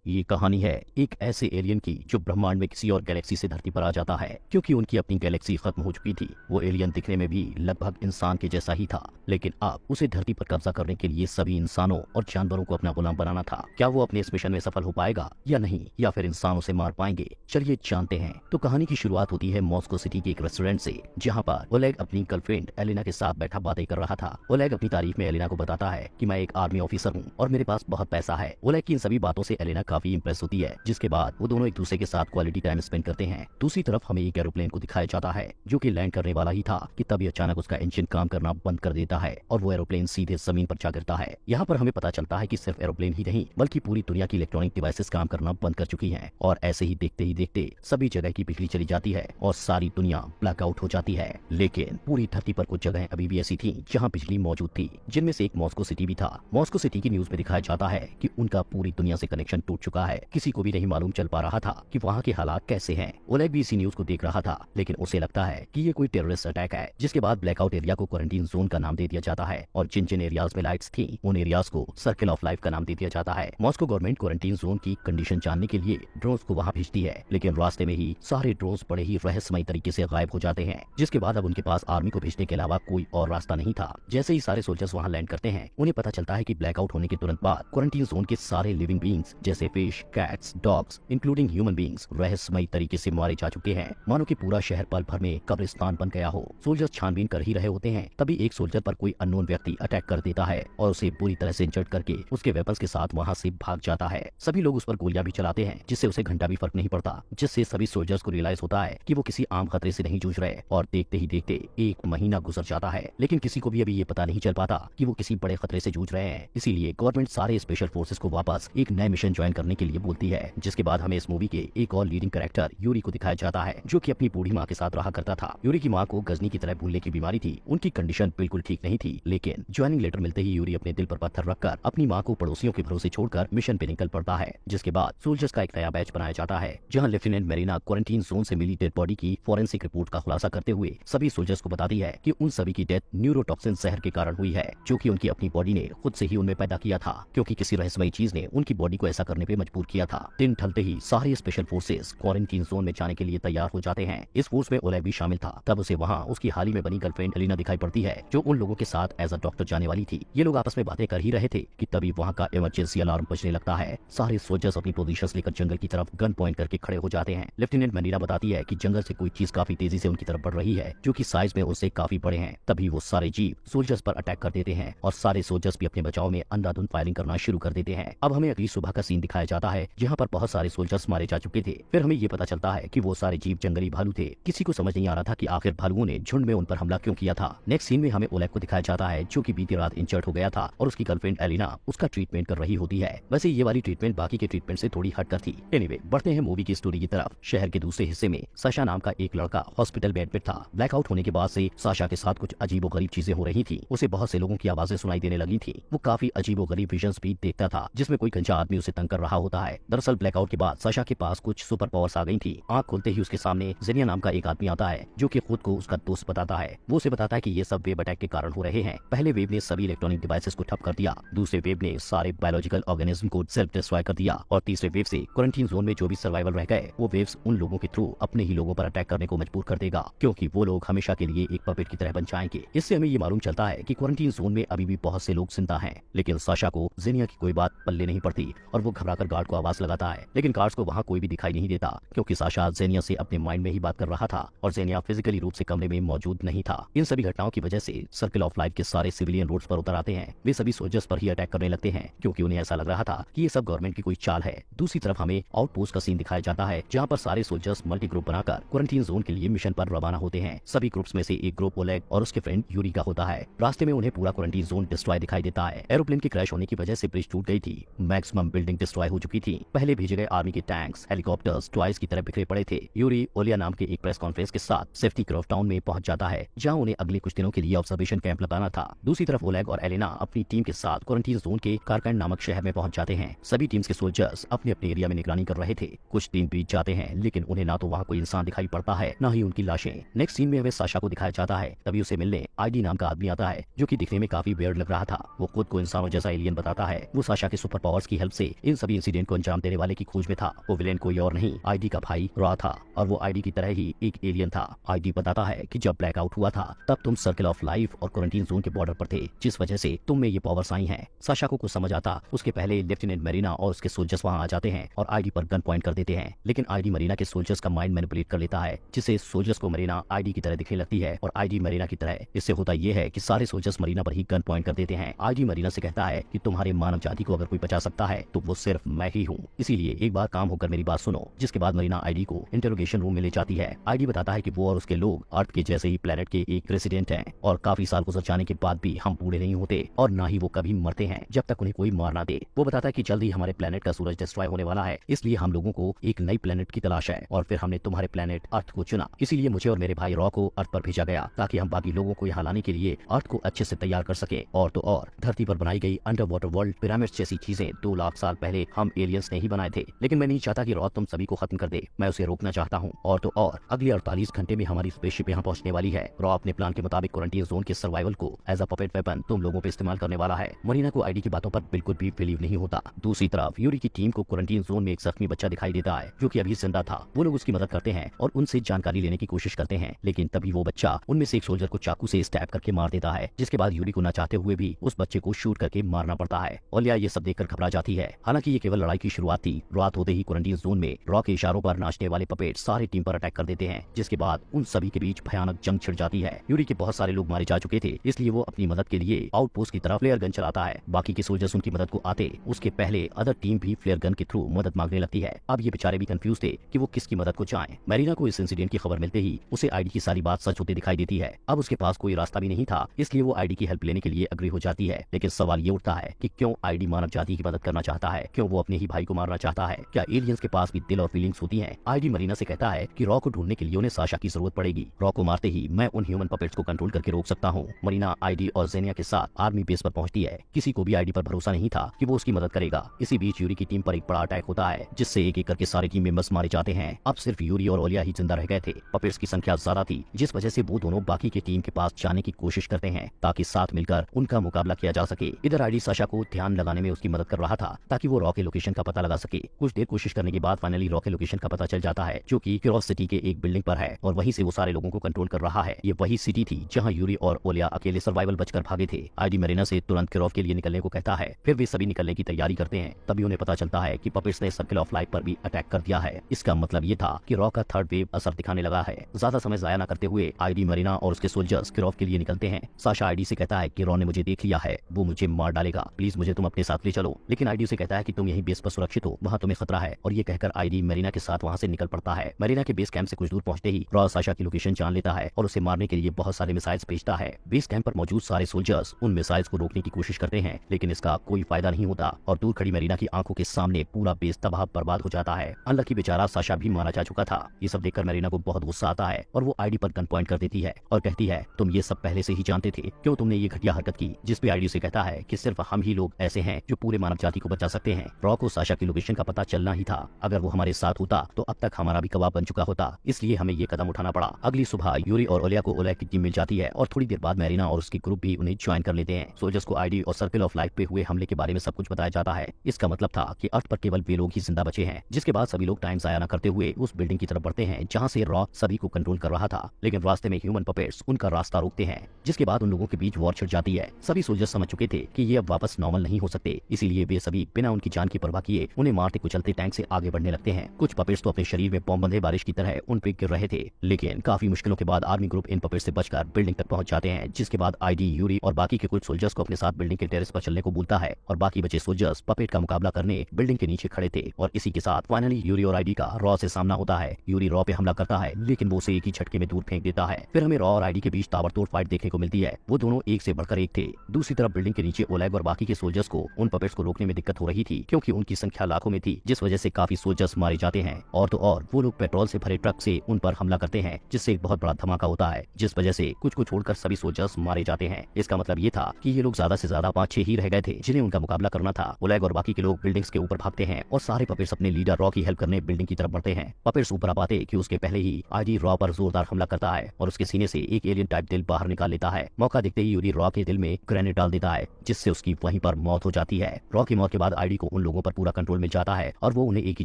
ये कहानी है एक ऐसे एलियन की जो ब्रह्मांड में किसी और गैलेक्सी से धरती पर आ जाता है क्योंकि उनकी अपनी गैलेक्सी खत्म हो चुकी थी। वो एलियन दिखने में भी लगभग इंसान के जैसा ही था, लेकिन अब उसे धरती पर कब्जा करने के लिए सभी इंसानों और जानवरों को अपना गुलाम बनाना था। क्या वो अपने इस मिशन में सफल हो पाएगा या नहीं, या फिर इंसान उसे मार पाएंगे? चलिए जानते हैं। तो कहानी की शुरुआत होती है मॉस्को सिटी के एक रेस्टोरेंट से, जहाँ पर ओलेग अपनी गर्लफ्रेंड एलिना के साथ बैठा बातें कर रहा था। ओलेग अपनी तारीफ में एलिना को बताता है कि मैं एक आर्मी ऑफिसर हूँ और मेरे पास बहुत पैसा है। ओलेग की इन सभी बातों से एलिना काफी इंप्रेस होती है, जिसके बाद वो दोनों एक दूसरे के साथ क्वालिटी टाइम स्पेंड करते हैं। दूसरी तरफ हमें एक एरोप्लेन को दिखाया जाता है जो कि लैंड करने वाला ही था कि तभी अचानक उसका इंजन काम करना बंद कर देता है और वो एरोप्लेन सीधे जमीन पर जा गिरता है। यहाँ पर हमें पता चलता है कि सिर्फ एरोप्लेन ही नहीं बल्कि पूरी दुनिया की इलेक्ट्रॉनिक डिवाइसेस काम करना बंद कर चुकी हैं और ऐसे ही देखते ही देखते सभी जगह की बिजली चली जाती है और सारी दुनिया ब्लैकआउट हो जाती है। लेकिन पूरी धरती पर कुछ जगह अभी भी ऐसी थी जहाँ बिजली मौजूद थी, जिनमें से एक मॉस्को सिटी भी था। मॉस्को सिटी की न्यूज में दिखाया जाता है कि उनका पूरी दुनिया से कनेक्शन टूट चुका है। किसी को भी नहीं मालूम चल पा रहा था कि वहाँ के हालात कैसे हैं। ओलेग भी इसी न्यूज को देख रहा था, लेकिन उसे लगता है कि ये कोई टेररिस्ट अटैक है। जिसके बाद ब्लैकआउट एरिया को क्वारंटीन जोन का नाम दे दिया जाता है और जिन जिन एरियाज में लाइट्स थी उन एरियाज को सर्किल ऑफ लाइफ का नाम दे दिया जाता है। मॉस्को गवर्नमेंट क्वारंटीन जोन की कंडीशन जानने के लिए ड्रोन्स को वहाँ भेजती है, लेकिन रास्ते में ही सारे ड्रोन्स बड़े ही रहस्यमय तरीके से गायब हो जाते हैं। जिसके बाद अब उनके पास आर्मी को भेजने के अलावा कोई और रास्ता नहीं था। जैसे ही सारे सोल्जर्स वहाँ लैंड करते हैं, उन्हें पता चलता है कि ब्लैकआउट होने के तुरंत बाद क्वारंटीन जोन के सारे लिविंग बींग्स जैसे fish, cats, dogs including human beings रहस्यमय तरीके से मारे जा चुके हैं, मानो कि पूरा शहर पल भर में कब्रिस्तान बन गया हो। सोल्जर्स छानबीन कर ही रहे होते हैं, तभी एक सोल्जर पर कोई अननोन व्यक्ति अटैक कर देता है और उसे बुरी तरह से इंजर्ड करके उसके वेपन्स के साथ वहाँ से भाग जाता है। सभी लोग उस पर गोलियां भी चलाते हैं, जिससे उसे घंटा भी फर्क नहीं पड़ता, जिससे सभी सोल्जर्स को रियलाइज होता है कि वो किसी आम खतरे से नहीं जूझ रहे। और देखते ही देखते एक महीना गुजर जाता है, लेकिन किसी को भी अभी ये पता नहीं चल पाता कि वो किसी बड़े खतरे से जूझ रहे हैं। इसीलिए गवर्नमेंट सारे स्पेशल फोर्सेस को वापस एक नए मिशन ज्वाइन करने के लिए बोलती है। जिसके बाद हमें इस मूवी के एक और लीडिंग कैरेक्टर यूरी को दिखाया जाता है, जो कि अपनी बूढ़ी माँ के साथ रहा करता था। यूरी की माँ को गजनी की तरह भूलने की बीमारी थी, उनकी कंडीशन बिल्कुल ठीक नहीं थी, लेकिन ज्वाइनिंग लेटर मिलते ही यूरी अपने दिल पर पत्थर रखकर अपनी माँ को पड़ोसियों के भरोसे छोड़कर मिशन पे निकल पड़ता है। जिसके बाद सोल्जर्स का एक नया बैच बनाया जाता है, जहाँ लेफ्टिनेंट मेरिना क्वारंटीन जोन से मिली डेड बॉडी की फॉरेंसिक रिपोर्ट का खुलासा करते हुए सभी सोल्जर्स को बताती है कि उन सभी की डेथ न्यूरोटॉक्सिन जहर के कारण हुई है, जो कि उनकी अपनी बॉडी ने खुद से ही उनमें पैदा किया था, क्योंकि किसी रहस्यमय चीज ने उनकी बॉडी को ऐसा करने पे मजबूर किया था। दिन ढलते ही सारे स्पेशल फोर्सेस क्वारंटीन जोन में जाने के लिए तैयार हो जाते हैं। इस फोर्स में ओलेग भी शामिल था। तब उसे वहाँ उसकी हाल ही में बनी गर्लफ्रेंड एलिना दिखाई पड़ती है, जो उन लोगों के साथ एज अ डॉक्टर जाने वाली थी। ये लोग आपस में बातें कर ही रहे थे कि तभी वहाँ का इमरजेंसी अलार्म बजने लगता है। सारे सोल्जर्स अपनी पोजीशंस लेकर जंगल की तरफ गन पॉइंट करके खड़े हो जाते हैं। लेफ्टिनेंट मेरिना बताती है कि जंगल से कोई चीज काफी तेजी से उनकी तरफ बढ़ रही है, जो कि साइज में उससे काफी बड़े हैं। तभी वो सारे जीव सोल्जर्स पर अटैक कर देते हैं और सारे सोल्जर्स भी अपने बचाव में अंधाधुंध फायरिंग करना शुरू कर देते हैं। अब हमें अगली सुबह का सीन दिखाया जाता है, जहाँ पर बहुत सारे सोल्जर्स मारे जा चुके थे। फिर हमें ये पता चलता है कि वो सारे जीव जंगली भालू थे। किसी को समझ नहीं आ रहा था कि आखिर भालुओं ने झुंड में उन पर हमला क्यों किया था। नेक्स्ट सीन में हमें ओलेग को दिखाया जाता है, जो कि बीती रात इंजर्ड हो गया था और उसकी गर्लफ्रेंड एलिना उसका ट्रीटमेंट कर रही होती है। वैसे ये वाली ट्रीटमेंट बाकी के ट्रीटमेंट से थोड़ी हटकर थी। एनीवे, बढ़ते हैं मूवी की स्टोरी की तरफ। शहर के दूसरे हिस्से में साशा नाम का एक लड़का हॉस्पिटल में एडमिट था। ब्लैकआउट होने के बाद से साशा के साथ कुछ अजीबोगरीब चीजें हो रही थी। उसे बहुत से लोगों की आवाजें सुनाई देने लगी थी। वो काफी अजीबोगरीब विजन्स भी देखता था, जिसमें कोई गंजा आदमी उसे तंग कर रहा होता है। दरअसल ब्लैकआउट के बाद साशा के पास कुछ सुपर पावर्स आ गई थी। आंख खुलते ही उसके सामने जेनिया नाम का एक आदमी आता है, जो कि खुद को उसका दोस्त बताता है। वो उसे बताता है कि ये सब वेव अटैक के कारण हो रहे हैं। पहले वेव ने सभी इलेक्ट्रॉनिक डिवाइसेस को ठप कर दिया, दूसरे वेव ने सारे बायोलॉजिकल ऑर्गेनिज्म को सेल्फ डिस्ट्रॉय कर दिया और तीसरे वेव से क्वारंटीन जोन में जो भी सर्वाइवल रह गए, वो वेव्स उन लोगों के थ्रू अपने ही लोगों पर अटैक करने को मजबूर कर देगा, क्योंकि वो लोग हमेशा के लिए एक पपेट की तरह बन जाएंगे। इससे हमें ये मालूम चलता है कि क्वारंटीन जोन में अभी भी बहुत से लोग जिंदा हैं, लेकिन साशा को जेनिया की कोई बात पल्ले नहीं पड़ती और वो घबराकर गार्ड को आवाज लगाता है। लेकिन गार्ड्स को वहाँ कोई भी दिखाई नहीं देता, क्योंकि साशा जेनिया से अपने माइंड में ही बात कर रहा था और जेनिया फिजिकली रूप से कमरे में मौजूद नहीं था। इन सभी घटनाओं की वजह से सर्किल ऑफ लाइफ के सारे सिविलियन रोड्स पर उतर आते हैं। वे सभी सोल्जर्स पर ही अटैक करने लगते हैं, क्योंकि उन्हें ऐसा लग रहा था कि ये सब गवर्नमेंट की कोई चाल है। दूसरी तरफ हमें आउटपोस्ट का सीन दिखाया जाता है, जहाँ पर सारे सोल्जर्स मल्टी ग्रुप बनाकर क्वारंटीन जोन के लिए मिशन पर रवाना होते हैं। सभी ग्रुप्स में से एक ग्रुप ओलेग और उसके फ्रेंड यूरी का होता है। रास्ते में उन्हें पूरा क्वारंटीन जोन डिस्ट्रॉय दिखाई देता है। एरोप्लेन के क्रैश होने की वजह से ब्रिज टूट गई थी, मैक्सिमम बिल्डिंग डिस्ट्रॉय हो चुकी थी। पहले भेजे गए आर्मी के टैंक्स, हेलीकॉप्टर्स टॉयज की तरह बिखरे पड़े थे। यूरी ओलिया नाम के एक प्रेस कॉन्फ्रेंस के साथ सेफ्टी क्राफ्ट टाउन में पहुंच जाता है, जहाँ उन्हें अगले कुछ दिनों के लिए ऑब्जर्वेशन कैंप लगाना था। दूसरी तरफ ओलेग और एलिना अपनी टीम के साथ क्वारंटीन जोन के कारकैंड नामक शहर में पहुंच जाते हैं। सभी टीम्स के सोल्जर्स अपने अपने एरिया में निगरानी कर रहे थे। कुछ दिन बीत जाते हैं, लेकिन उन्हें ना तो वहाँ कोई इंसान दिखाई पड़ता है, ना ही उनकी लाशें। नेक्स्ट सीन में हमें साशा को दिखाया जाता है। तभी उसे मिलने आईडी नाम का आदमी आता है, जो कि दिखने में काफी वियर्ड लग रहा था। वो खुद को इंसानों जैसा एलियन बताता है। वो साशा के सुपर पावर्स की हेल्प से इन सभी इंसिडेंट को अंजाम देने वाले की खोज में था। वो विलेन कोई और नहीं आईडी का भाई रॉ था और वो आईडी की तरह ही एक एलियन था। आईडी बताता है कि जब ब्लैकआउट हुआ था तब तुम सर्कल ऑफ लाइफ और क्वारंटीन जोन के बॉर्डर पर थे, जिस वजह से तुम में ये पावर्स आई हैं। साशा को कुछ समझ आता उसके पहले लेफ्टिनेंट मरीना और उसके सोल्जर्स वहां आ जाते हैं और आईडी पर गन पॉइंट कर देते हैं, लेकिन आईडी मरीना के सोल्जर्स का माइंड मैनिपुलेट कर लेता है, जिससे सोल्जर्स को मरीना आईडी की तरह दिखने लगती है और आईडी मरीना की तरह। इससे होता यह है कि सारे सोल्जर्स मरीना पर ही गन पॉइंट कर देते हैं। आईडी मरीना से कहता है कि तुम्हारे मानव जाति को अगर कोई बचा सकता है तो वो सिर्फ मैं ही हूँ, इसीलिए एक बार काम होकर मेरी बात सुनो। जिसके बाद मरीना आईडी को इंटरोगेशन रूम में ले जाती है। आईडी बताता है कि वो और उसके लोग अर्थ के जैसे ही प्लेनेट के एक रेसिडेंट हैं और काफी साल गुजर जाने के बाद भी हम बूढ़े नहीं होते और ना ही वो कभी मरते हैं जब तक उन्हें कोई मार ना दे। वो बताता है कि जल्द ही हमारे प्लेनेट का सूरज डिस्ट्रॉय होने वाला है, इसलिए हम लोगों को एक नई प्लेनेट की तलाश है और फिर हमने तुम्हारे प्लेनेट अर्थ को चुना। इसीलिए मुझे और मेरे भाई रॉ को अर्थ पर भेजा गया ताकि हम बाकी लोगों को यहाँ लाने के लिए अर्थ को अच्छे से तैयार कर सके। और तो और धरती पर बनाई गई अंडर वाटर वर्ल्ड पिरामिड्स जैसी चीजें 2 लाख साल पहले हम एलियंस ने ही बनाए थे, लेकिन मैं नहीं चाहता कि रॉ तुम सभी को खत्म कर दे, मैं उसे रोकना चाहता हूँ। और तो और अगले 48 घंटे में हमारी स्पेसशिप यहाँ पहुँचने वाली है। रॉ अपने प्लान के मुताबिक क्वारंटीन जोन के सर्वाइवल को एज अ पपेट वेपन तुम लोगों पे इस्तेमाल करने वाला है। मरीना को आईडी की बातों पर बिल्कुल भी बिलीव नहीं होता। दूसरी तरफ यूरी की टीम को क्वारंटीन जोन में एक जख्मी बच्चा दिखाई देता है जो कि अभी जिंदा था। वो लोग उसकी मदद करते हैं और उनसे जानकारी लेने की कोशिश करते हैं, लेकिन तभी वो बच्चा उनमें से एक सोल्जर को चाकू से स्टैब करके मार देता है, जिसके बाद यूरी को न चाहते हुए भी उस बच्चे को शूट करके मारना पड़ता है। ओलिया ये सब देखकर घबरा जाती है। हालांकि ये केवल लड़ाई की शुरुआत थी। रात होते ही क्वारंटीन जोन में रॉ के इशारों पर नाचने वाले पपेट सारी टीम पर अटैक कर देते हैं, जिसके बाद उन सभी के बीच भयानक जंग छिड़ जाती है। यूरी के बहुत सारे लोग मारे जा चुके थे, इसलिए वो अपनी मदद के लिए आउटपोस्ट की तरफ फ्लेयर गन चलाता है। बाकी के सोल्जर्स उनकी मदद को आते उसके पहले अदर टीम भी फ्लेयर गन के थ्रू मदद मांगने लगती है। अब ये बेचारे भी कंफ्यूज थे कि वो किसकी मदद को चाहें। मरीना को इस इंसिडेंट की खबर मिलते ही उसे आईडी की सारी बात सच होते दिखाई देती है। अब उसके पास कोई रास्ता भी नहीं था, इसलिए वो आईडी की हेल्प लेने के लिए अग्री हो जाती है। लेकिन सवाल ये उठता है कि क्यों आईडी मानव जाति की मदद करना चाहता है? क्यों वो अपने ही भाई को मारना चाहता है? क्या एलियंस के पास भी दिल और फीलिंग्स होती हैं? आईडी मरीना से कहता है कि रॉ को ढूंढने के लिए उन्हें साशा की जरूरत पड़ेगी। रॉ को मारते ही मैं उन ह्यूमन पपेट्स को कंट्रोल करके रोक सकता हूँ। मरीना आईडी और जेनिया के साथ आर्मी बेस पर पहुंचती है। किसी को भी आईडी पर भरोसा नहीं था कि वो उसकी मदद करेगा। इसी बीच यूरी की टीम पर एक बड़ा अटैक होता है, जिससे एक एक करके सारे टीम मेंबर्स मारे जाते हैं। अब सिर्फ यूरी और ओलिया ही जिंदा रह गए थे। पपेट्स की संख्या ज्यादा थी, जिस वजह से वो दोनों बाकी की टीम के पास जाने की कोशिश करते हैं ताकि साथ मिलकर उनका मुकाबला किया जा सके। इधर आईडी साशा को ध्यान लगाने में उसकी मदद कर रहा था ताकि वो रॉ के लोकेशन का पता लगा सके। कुछ देर कोशिश करने के बाद फाइनली रॉ के लोकेशन का पता चल जाता है, जो कि क्यूरोस सिटी के एक बिल्डिंग पर है और वहीं से वो सारे लोगों को कंट्रोल कर रहा है। ये वही सिटी थी जहां यूरी और ओलिया अकेले सर्वाइवल बचकर भागे थे। आईडी मरीना से तुरंत क्यूरोस के लिए निकलने को कहता है। फिर वे सभी निकलने की तैयारी करते हैं। तभी उन्हें पता चलता है कि पपेट्स ने सर्कल ऑफ लाइफ पर भी अटैक कर दिया है। इसका मतलब ये था कि रॉ का थर्ड वेव असर दिखाने लगा है। ज्यादा समय जाया न करते हुए आईडी मरीना और उसके सोल्जर्स क्यूरोस के लिए निकलते हैं। साशा आईडी से कहता है कि रॉ ने मुझे देख लिया है, वो मुझे मार डालेगा, प्लीज मुझे तुम अपने साथ ले चलो। लेकिन आईडी उसे कहता है कि तुम यहीं बेस पर सुरक्षित हो, वहां तुम्हें खतरा है। और ये कहकर आईडी मरीना के साथ वहां से निकल पड़ता है। मरीना के बेस कैंप से कुछ दूर पहुंचते ही रॉ साशा की लोकेशन जान लेता है और उसे मारने के लिए बहुत सारे मिसाइल्स भेजता है। बेस कैंप पर मौजूद सारे सोल्जर्स उन मिसाइल्स को रोकने की कोशिश करते हैं, लेकिन इसका कोई फायदा नहीं होता और दूर खड़ी मरीना की आंखों के सामने पूरा बेस तबाह बर्बाद हो जाता है। अनलकी बेचारा साशा भी मारा जा चुका था। ये सब देखकर मरीना को बहुत गुस्सा आता है और वो आईडी पर गन पॉइंट कर देती है और कहती है, तुम ये सब पहले से ही जानते थे, क्यों तुमने ये घटिया हरकत की? जिस पे आईडी से कहता है कि सिर्फ हम ही लोग ऐसे हैं जो पूरे मानव जाति को बचा सकते हैं। रॉ को साशा की लोकेशन का पता चलना ही था। अगर वो हमारे साथ होता तो अब तक हमारा भी कबाब बन चुका होता, इसलिए हमें ये कदम उठाना पड़ा। अगली सुबह यूरी और ओलिया को ओलिया की टीम मिल जाती है और थोड़ी देर बाद मरीना और उसकी ग्रुप भी उन्हें ज्वाइन कर लेते हैं। सोल्जर्स को आईडी और सर्कल ऑफ लाइफ पे हुए हमले के बारे में सब कुछ बताया जाता है। इसका मतलब था कि अर्थ पर केवल वे लोग ही जिंदा बचे हैं। जिसके बाद सभी लोग टाइम जाया न करते हुए उस बिल्डिंग की तरफ बढ़ते हैं जहाँ से रॉ सभी को कंट्रोल कर रहा था। लेकिन रास्ते में ह्यूमन पपेट्स उनका रास्ता रोकते हैं, जिसके बाद उन लोगों के बीच वॉर छिड़ जाती है। सभी सोल्जर्स समझ चुके थे कि ये अब वापस नॉर्मल नहीं हो सकते, इसीलिए वे सभी बिना उनकी जान की परवाह किए उन्हें मारते कुचलते टैंक से आगे बढ़ने लगते हैं। कुछ पपेट्स तो अपने शरीर में बॉम्ब बंधे बारिश की तरह उन पे गिर रहे थे, लेकिन काफी मुश्किलों के बाद आर्मी ग्रुप इन पपेट्स से बचकर बिल्डिंग तक पहुंच जाते हैं। जिसके बाद आईडी यूरी और बाकी के कुछ सोल्जर्स को अपने साथ बिल्डिंग के टेरेस पर चलने को बोलता है और बाकी बचे सोल्जर्स पपेट का मुकाबला करने बिल्डिंग के नीचे खड़े थे। और इसी के साथ फाइनली यूरी और आईडी का रॉ से सामना होता है। यूरी रॉ पे हमला करता है, लेकिन वो उसे एक ही झटके में दूर फेंक देता है। फिर हमें रॉ और आईडी के बीच ताबड़तोड़ फाइट देखने को मिलती है। वो दोनों एक से बढ़कर एक थे। दूसरी तरफ बिल्डिंग के नीचे ओलेग और बाकी के सोल्जर्स को उन पपेट्स को रोकने में दिक्कत हो रही थी, क्योंकि उनकी संख्या लाखों में थी, जिस वजह से काफी सोल्जर्स मारे जाते हैं। और तो और वो लोग पेट्रोल से भरे ट्रक से उन पर हमला करते हैं, जिससे एक बहुत बड़ा धमाका होता है, जिस वजह से कुछ को छोड़कर सभी सोल्जर्स मारे जाते हैं। इसका मतलब ये था कि ये लोग ज्यादा से ज्यादा 5-6 ही रह गए थे जिन्हें उनका मुकाबला करना था। ओलेग और बाकी के लोग बिल्डिंग्स के ऊपर भागते हैं और सारे पपेट्स अपने लीडर रॉ की हेल्प करने बिल्डिंग की तरफ बढ़ते हैं। पपेट्स ऊपर आ पाते कि उसके पहले ही आईडी रॉ पर जोरदार हमला करता है और उसके सीने से एक एलियन टाइप दिल बाहर निकाल लेता है। मौका दिखते ही यूरी रॉ के दिल में ग्रेनेड डाल देता है, जिससे उसकी वहीं पर मौत हो जाती है। रॉ की मौत के बाद आईडी को उन लोगों पर पूरा कंट्रोल मिल जाता है और वो उन्हें एक ही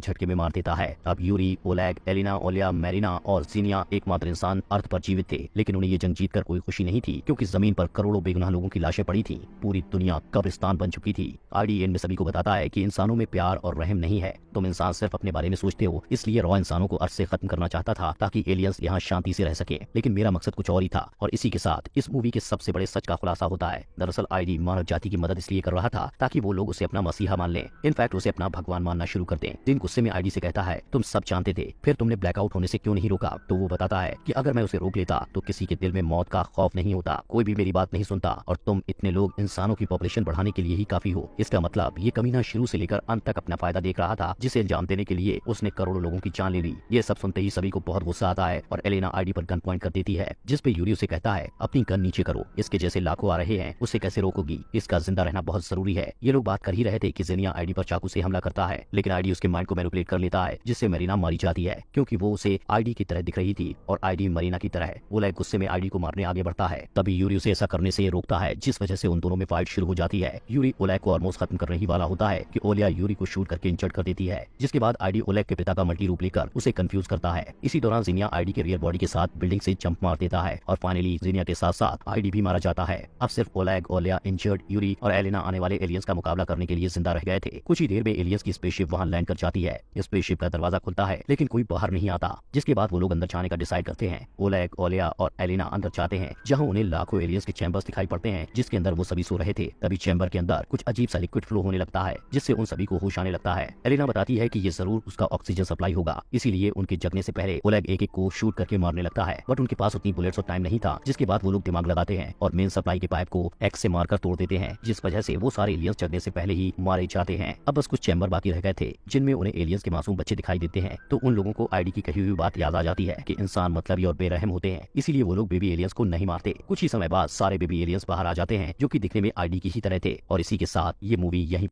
झटके में मार देता है। अब यूरी, ओलेग, एलिना, ओलिया, मेरिना और जीनिया एकमात्र इंसान अर्थ पर जीवित थे, लेकिन उन्हें ये जंग जीतकर कोई खुशी नहीं थी, क्योंकि जमीन पर करोड़ों बेगुनाह लोगों की लाशें पड़ी थी। पूरी दुनिया कब्रिस्तान बन चुकी थी। आईडी एंड में सभी को बताता है कि इंसानों में प्यार और रहम नहीं है। तुम इंसान सिर्फ अपने बारे में सोचते हो, इसलिए रॉ इंसानों को अर्थ से खत्म करना चाहता था ताकि एलियंस यहाँ शांति से रह सके, लेकिन मेरा मकसद कुछ और ही था। और इसी के साथ इस मूवी के सबसे बड़े सच का खुलासा होता है। दरअसल आईडी मानव जाति की मदद इसलिए कर रहा था ताकि वो लोग उसे अपना मसीहा मान लें, इनफैक्ट उसे अपना भगवान मानना शुरू कर दें। दिन गुस्से में आईडी से कहता है, तुम सब जानते थे, फिर तुमने ब्लैकआउट होने से क्यों नहीं रोका? तो वो बताता है कि अगर मैं उसे रोक लेता तो किसी के दिल में मौत का खौफ नहीं होता, कोई भी मेरी बात नहीं सुनता, और तुम इतने लोग इंसानों की पॉपुलेशन बढ़ाने के लिए ही काफी हो। इसका मतलब ये कमीना शुरू से लेकर अंत तक अपना फायदा देख रहा था, जिसे अंजाम देने के लिए उसने करोड़ों लोगों की जान ले ली। ये सब सुनते ही सभी को बहुत गुस्सा आता है और एलेना आईडी पर गन पॉइंट कर देती है, जिस पे यूरी उसे कहता है, अपनी गन नीचे करो, इसके जैसे लाखों आ रहे हैं, उसे कैसे रोकोगी? इसका जिंदा रहना बहुत जरूरी है। ये लोग बात कर ही रहे थे कि जीनिया आईडी पर चाकू से हमला करता है, लेकिन आईडी उसके माइंड को मैनिपुलेट कर लेता है, जिससे मेरिना मारी जाती है, क्योंकि वो उसे आईडी की तरह दिख रही थी और आईडी मरीना की तरह। ओलेग गुस्से में आईडी को मारने आगे बढ़ता है, तभी यूरी उसे ऐसा करने से रोकता है, जिस वजह से उन दोनों में फाइट शुरू हो जाती है। यूरी ओलेग को ऑलमोस्ट खत्म करने ही वाला होता है कि ओलिया यूरी को शूट करके इंजर्ड कर देती है, जिसके बाद आईडी ओलेग के पिता का मल्टी रूप लेकर उसे कंफ्यूज करता है। इसी दौरान जीनिया आईडी के रियल बॉडी के साथ बिल्डिंग से जंप मार देता है और फाइनली जीनिया के साथ साथ आईडी भी मारा जाता है। अब सिर्फ ओलेग, ओलिया, इंजर्ड यूरी और एलिना आने वाले एलियंस का मुकाबला करने के लिए जिंदा रह गए थे। कुछ ही देर में एलियंस की स्पेसशिप वहां लैंड कर जाती है। स्पेसशिप का दरवाजा खुलता है, लेकिन कोई बाहर नहीं आता, जिसके बाद वो लोग अंदर जाने का डिसाइड करते हैं। ओलेग, ओलिया और एलिना अंदर जाते हैं, जहां उन्हें लाखों एलियंस के चैम्बर्स दिखाई पड़ते हैं, जिसके अंदर वो सभी सो रहे थे। तभी चैम्बर के अंदर कुछ अजीब सा लिक्विड फ्लो होने लगता है, जिससे उन सभी को होश आने लगता है। एलिना बताती है कि ये जरूर उसका ऑक्सीजन सप्लाई होगा, इसीलिए उनके जगने से पहले ओलेग एक एक को शूट करके मारने लगता है, बट उनके पास उतनी बुलेट्स और टाइम नहीं था, जिसके बाद वो लोग दिमाग लगाते हैं और मेन सप्लाई के पाइप को एक्स से मारकर तोड़ देते हैं, जिस वजह से वो सारे एलियंस जगने से पहले ही मारे जाते हैं। अब बस कुछ चैम्बर बाकी रह गए थे, जिनमें उन्हें एलियंस के मासूम बच्चे दिखाई देते हैं। तो उन लोगों को आईडी की कही हुई बात याद आ जाती है कि इंसान मतलबी और बेरहम होते हैं, इसीलिए वो लोग बेबी एलियंस को नहीं मारते। कुछ ही समय बाद सारे बेबी एलियंस बाहर आ जाते हैं, जो कि दिखने में आईडी की ही तरह थे। और इसी के साथ ये मूवी यहीं